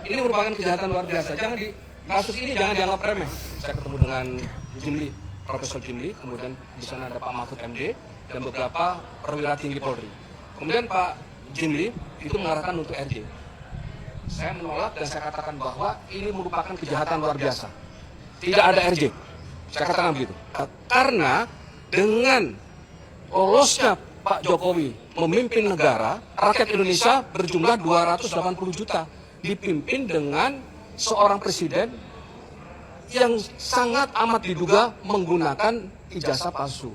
Ini merupakan kejahatan luar biasa. Kasus ini jangan dianggap remeh. Saya ketemu dengan Jimli, Profesor Jimli, kemudian di sana ada Pak Mahfud MD dan beberapa perwira tinggi Polri. Kemudian Pak Jimli itu mengarahkan untuk RJ. Saya menolak dan saya katakan bahwa ini merupakan kejahatan luar biasa. Tidak ada RJ. Saya katakan begitu. Karena dengan lolosnya Pak Jokowi memimpin negara, rakyat Indonesia berjumlah 280 juta. Dipimpin dengan seorang presiden yang sangat amat diduga menggunakan ijazah palsu.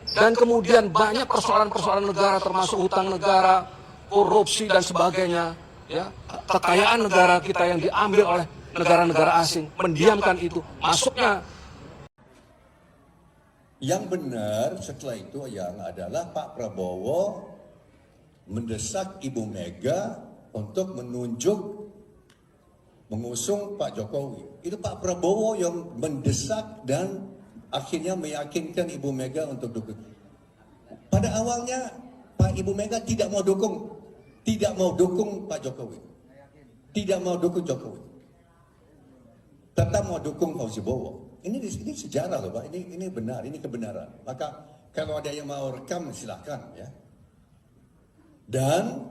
Dan kemudian banyak persoalan-persoalan negara termasuk hutang negara, korupsi dan sebagainya. Ya, kekayaan negara kita yang diambil oleh negara-negara asing, mendiamkan itu, masuknya. Yang benar setelah itu yang adalah Pak Prabowo mendesak Ibu Mega untuk mengusung Pak Jokowi. Itu Pak Prabowo yang mendesak dan akhirnya meyakinkan Ibu Mega untuk dukung. Pada awalnya Pak Ibu Mega tidak mau dukung Pak Jokowi. Tidak mau dukung Jokowi. Tetap mau dukung Fauzi Bowo. Ini sejarah loh Pak, ini benar, ini kebenaran. Maka kalau ada yang mau rekam silahkan ya. Dan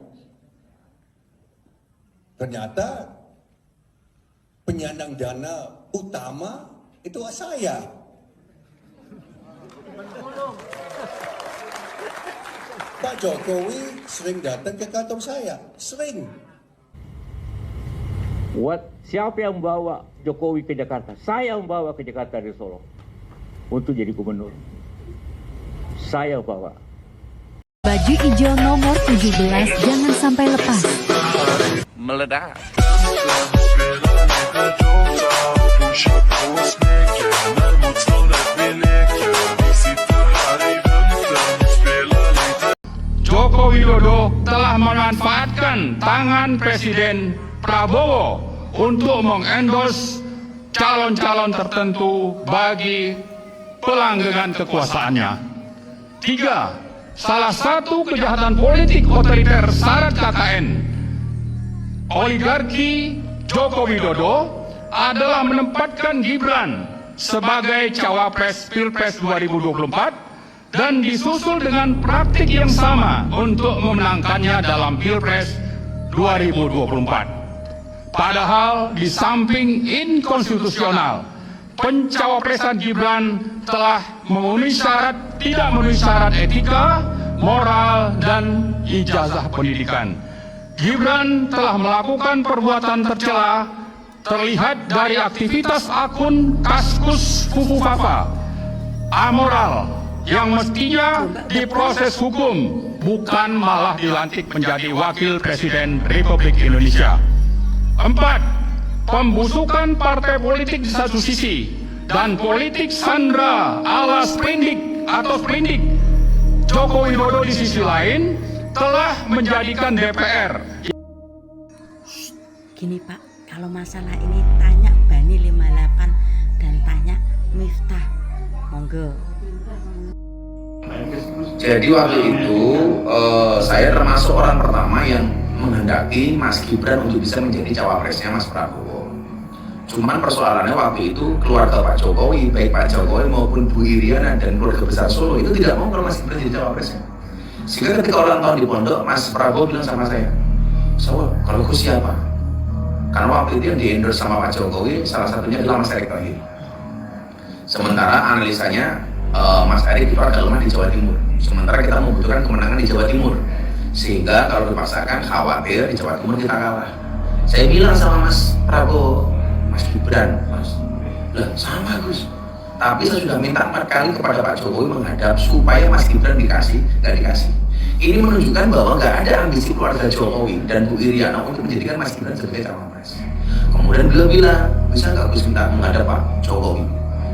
ternyata penyandang dana utama itu saya. Pak Jokowi sering datang ke kantor saya, sering. Siapa yang membawa Jokowi ke Jakarta? Saya membawa ke Jakarta dari Solo untuk jadi gubernur. Saya bawa. Baju hijau nomor 17 jangan sampai lepas. Meledak. Joko Widodo telah memanfaatkan tangan Presiden Prabowo untuk mengendorse calon-calon tertentu bagi pelanggengan kekuasaannya. 3. Salah satu kejahatan politik otoriter syarat KKN oligarki Joko Widodo adalah menempatkan Gibran sebagai cawapres Pilpres 2024 dan disusul dengan praktik yang sama untuk memenangkannya dalam Pilpres 2024. Padahal di samping inkonstitusional, pencawapresan Gibran telah tidak memenuhi syarat etika, moral, dan ijazah pendidikan. Gibran telah melakukan perbuatan tercela terlihat dari aktivitas akun Kaskus Fufufafa, amoral, yang mestinya diproses hukum, bukan malah dilantik menjadi Wakil Presiden Republik Indonesia. 4. Pembusukan partai politik di satu sisi dan politik sandra ala sprindik atau sprindik Joko Widodo di sisi lain telah menjadikan DPR. Gini Pak, kalau masalah ini tanya Bani 58 dan tanya Miftah. Monggo. Jadi waktu itu saya termasuk orang pertama yang menghendaki Mas Gibran untuk bisa menjadi cawapresnya Mas Prabowo. Cuman persoalannya waktu itu keluarga Pak Jokowi, baik Pak Jokowi maupun Bu Iriana dan keluarga besar Solo itu tidak mau kalau Mas Gibran jadi cawapresnya. Sehingga ketika ulang tahun di pondok, Mas Prabowo bilang sama saya, "So, kalau aku siapa?" Karena waktu itu yang di-endorse sama Pak Jokowi salah satunya adalah Mas Erick Thohir. Sementara analisanya Mas Erick itu agak lemah di Jawa Timur. Sementara kita membutuhkan kemenangan di Jawa Timur. Sehingga kalau dipaksakan khawatir di Jawa Timur kita kalah. Saya bilang sama Mas Prabowo, Mas Gibran, Mas, lah sama Gus. Tapi saya sudah minta 4 kali kepada Pak Jokowi menghadap supaya Mas Gibran dikasih, nggak dikasih. Ini menunjukkan bahwa nggak ada ambisi keluarga Jokowi dan Bu Iriana untuk menjadikan Mas Gibran sebagai cawapres. Kemudian beliau bilang, bisa nggak Gus minta menghadap Pak Jokowi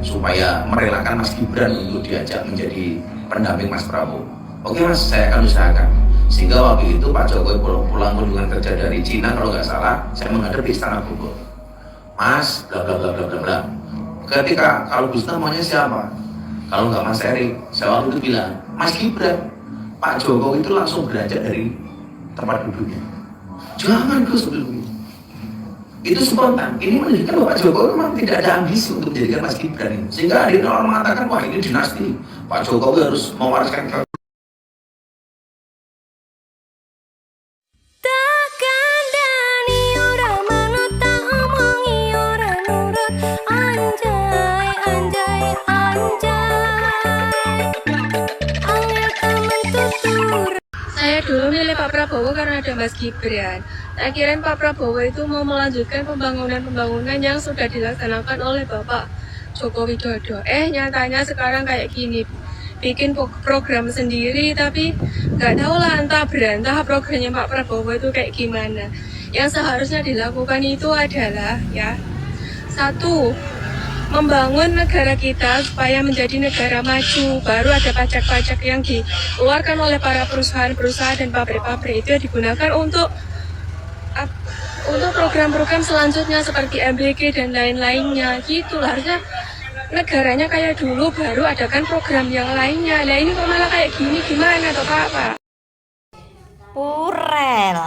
supaya merelakan Mas Gibran untuk diajak menjadi pendamping Mas Prabowo. Oke Mas, saya akan usahakan. Sehingga waktu itu Pak Jokowi pulang kunjungan kerja dari Cina kalau nggak salah, saya menghadap di Istana Bogor. Mas, bla bla bla bla bla bla. Ketika kalau Gus namanya siapa? Kalau nggak Mas Erick, saya waktu itu bilang Mas Gibran. Pak Jokowi itu langsung beranjak dari tempat duduknya. Jangan Gus, itu spontan. Ini menunjukkan bahwa Pak Jokowi memang tidak ada ambisi untuk menjadikan Mas Gibran ini. Sehingga ada orang mengatakan, wah ini dinasti, Pak Jokowi harus mewariskan ke Saya dulu milih Pak Prabowo karena ada Mas Gibran. Tak kirain Pak Prabowo itu mau melanjutkan pembangunan yang sudah dilaksanakan oleh Bapak Joko Widodo. Nyatanya sekarang kayak gini, bikin program sendiri tapi nggak tahu lah entah berantah programnya Pak Prabowo itu kayak gimana. Yang seharusnya dilakukan itu adalah ya, satu, membangun negara kita supaya menjadi negara maju. Baru ada pajak-pajak yang dikeluarkan oleh para perusahaan-perusahaan dan pabrik-pabrik itu digunakan untuk program-program selanjutnya seperti MBG dan lain-lainnya gitu lah. Harusnya negaranya kayak dulu baru adakan program yang lainnya. Nah ini kok malah kayak gini, gimana toh Pak? Purel.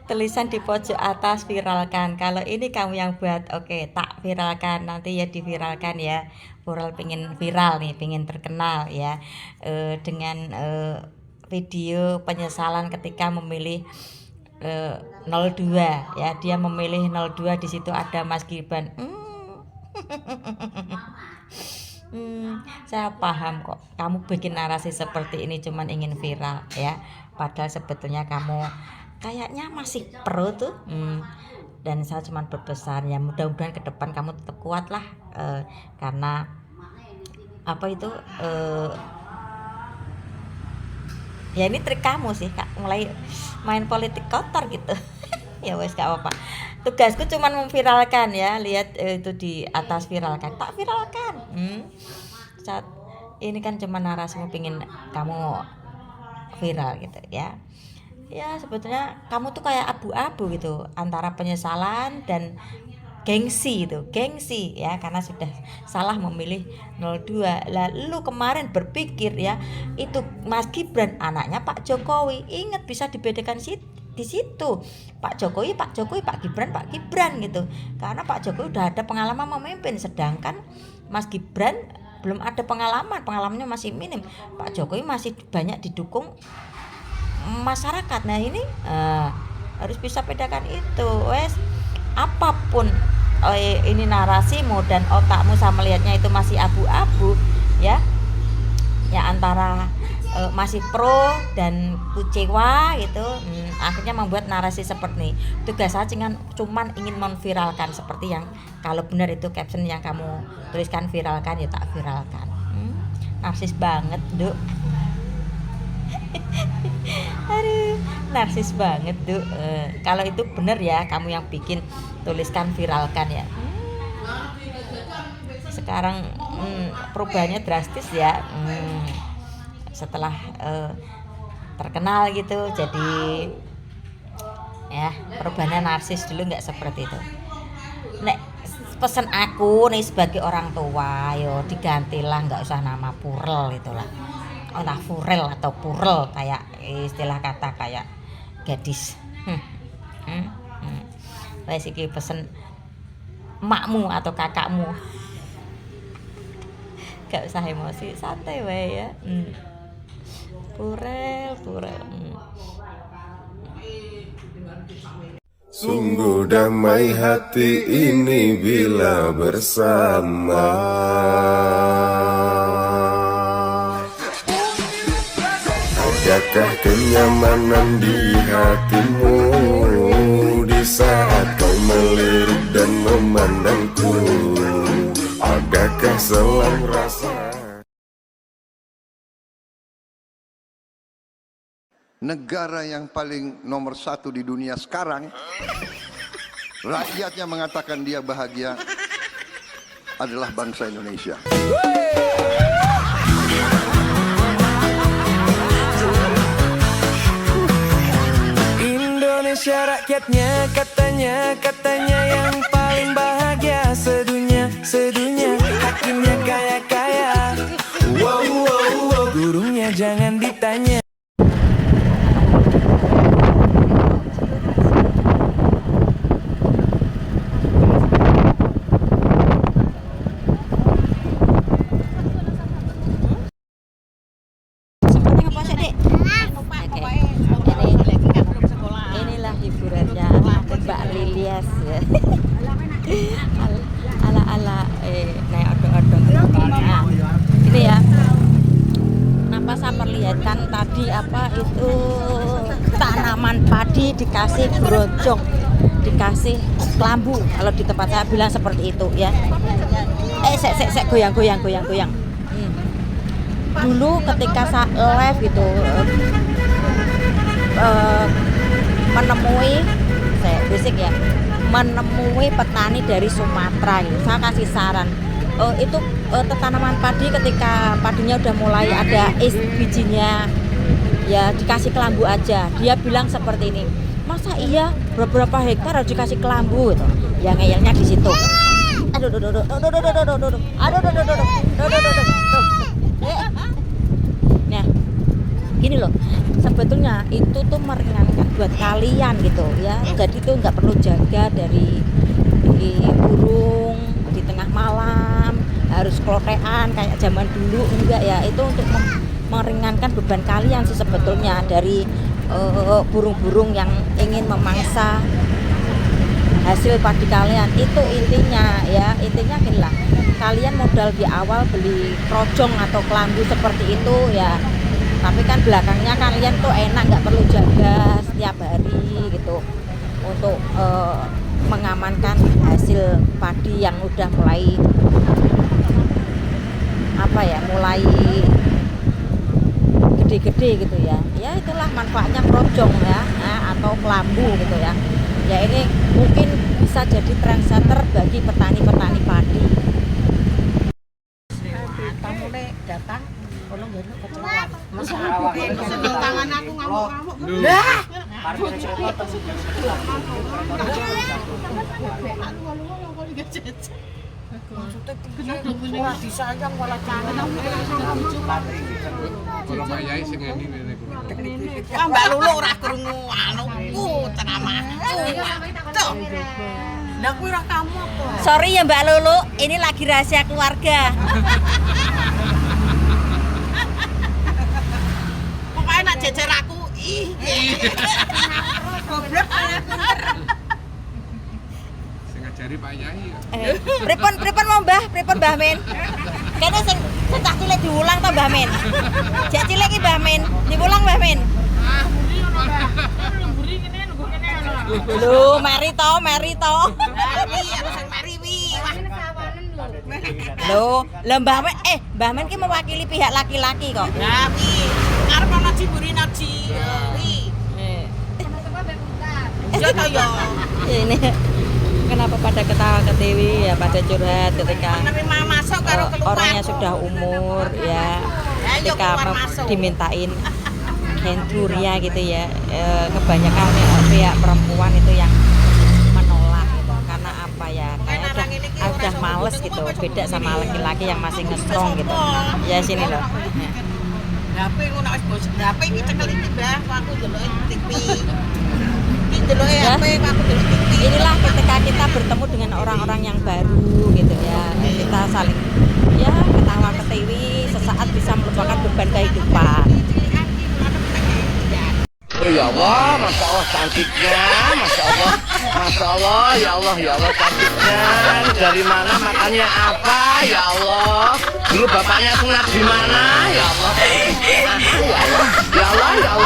Tulisan di pojok atas viralkan. Kalau ini kamu yang buat, oke, tak viralkan, nanti ya diviralkan ya. Purel pengen viral nih, pengen terkenal ya, dengan video penyesalan ketika memilih 02 ya. Dia memilih 02, di situ ada Mas Gibran. Saya paham kok kamu bikin narasi seperti ini cuman ingin viral ya, padahal sebetulnya kamu kayaknya masih pro tuh. Dan saya cuma berpesan ya, mudah-mudahan ke depan kamu tetap kuat lah, karena apa itu ya ini trik kamu sih Kak, mulai main politik kotor gitu. Ya wes gak apa-apa, tugasku cuma memviralkan ya. Lihat itu di atas viralkan, tak viralkan. Saat ini kan cuma narasimu pingin kamu viral gitu ya. Ya sebetulnya kamu tuh kayak abu-abu gitu antara penyesalan dan gengsi itu, gengsi ya, karena sudah salah memilih 02. Lalu kemarin berpikir ya, itu Mas Gibran anaknya Pak Jokowi. Ingat bisa dibedakan di situ. Pak Jokowi, Pak Gibran gitu. Karena Pak Jokowi udah ada pengalaman memimpin, sedangkan Mas Gibran belum ada pengalamannya masih minim. Pak Jokowi masih banyak didukung masyarakat. Nah ini harus bisa bedakan itu. Wes apapun ini narasimu dan otakmu saya melihatnya itu masih abu-abu ya antara masih pro dan kecewa gitu. Akhirnya membuat narasi seperti ini. Tugas saya cuman ingin memviralkan, seperti yang kalau benar itu caption yang kamu tuliskan viralkan ya tak viralkan. Narsis banget Duk. Aduh, narsis banget tuh. Kalau itu bener ya kamu yang bikin, tuliskan viralkan ya. Sekarang perubahannya drastis ya. Setelah terkenal gitu, jadi ya perubahannya narsis. Dulu nggak seperti itu. Nek pesan aku nih sebagai orang tua, yo digantilah, nggak usah nama Purel itulah. Entah Furel atau Purel, kayak istilah kata kayak gadis. Wes iki pesen emakmu atau kakakmu. Gak usah emosi, santai wae ya. Purel. Sungguh damai hati ini bila bersama. Adakah kenyamanan di hatimu di saat kau melirik dan memandangku? Adakah selang rasa? Negara yang paling nomor 1 di dunia sekarang, rakyatnya mengatakan dia bahagia, adalah bangsa Indonesia. Indonesia rakyatnya katanya yang paling bahagia sedunia, hakimnya kaya. Wow, gurunya jangan ditanya. tanaman padi dikasih brojong, dikasih kelambu. Kalau di tempat saya bilang seperti itu ya. Sek goyang. Dulu ketika saya live gitu menemui petani dari Sumatera gitu. Saya kasih saran itu tanaman padi ketika padinya udah mulai ada bijinya ya dikasih kelambu aja. Dia bilang seperti ini, masa iya beberapa hektar harus dikasih kelambu gitu. Ya ngeyelnya di situ. Nah, gini loh, sebetulnya itu tuh meringankan buat kalian gitu ya. Jadi tuh nggak perlu jaga dari burung di tengah malam, harus klotean kayak zaman dulu, enggak ya. Itu untuk meringankan beban kalian sih sebetulnya dari burung-burung yang ingin memangsa hasil padi kalian. Itu intinya ya, intinya gini lah, kalian modal di awal beli krojong atau kelambu seperti itu ya, tapi kan belakangnya kalian tuh enak, nggak perlu jaga setiap hari gitu untuk mengamankan hasil padi yang udah mulai mulai gede-gede gitu ya. Ya itulah manfaatnya krojong ya, atau kelambu gitu ya. Ya ini mungkin bisa jadi trendsetter bagi petani-petani padi. Tamu datang, tolong jadi kecelakaan. Tangan aku ngamuk-ngamuk. Lah. Maksudnya disayang malah jangan. Kalau Pak Yai sing ngene ngene. Mbak Lulu ora krungu anuku cenamaku. Tuh. Lah kuwi ora kamu apa? Sorry ya Mbak Lulu, ini lagi rahasia keluarga. Pokoknya nak jejer aku, goblok. Sing ngajari Pak Yai. Pripun mau Mbah? Pripun Mbah Min? Kene sing cah cilik diulang to Mbah Min. Cek cilik iki Mbah Min, diulang Mbah Min. Lho, mari to. Mari harus mari wi. Lho, Mbah Min Mbah Min ki mewakili pihak laki-laki kok. Lah wi, arep ana jiburi naji. Wi. Iya to yo. Ini kenapa pada ketawa ketiwi ya, pada curhat ketika orangnya sudah umur ya, ketika dimintain genduria gitu ya, kebanyakan pihak perempuan itu yang menolak gitu. Karena apa ya, kayak udah males gitu, beda sama laki-laki yang masih ngestrong gitu ya. Sini loh ya. Inilah ketika kita bertemu dengan orang-orang yang baru gitu ya, kita saling ya ketawa ketiwi, sesaat bisa melupakan beban kehidupan. Oh ya Allah, Masya Allah cantiknya, Masya Allah, ya Allah cantiknya. Dari mana, makannya apa, ya Allah. Dulu bapaknya sunat di mana, ya Allah. Ya Allah.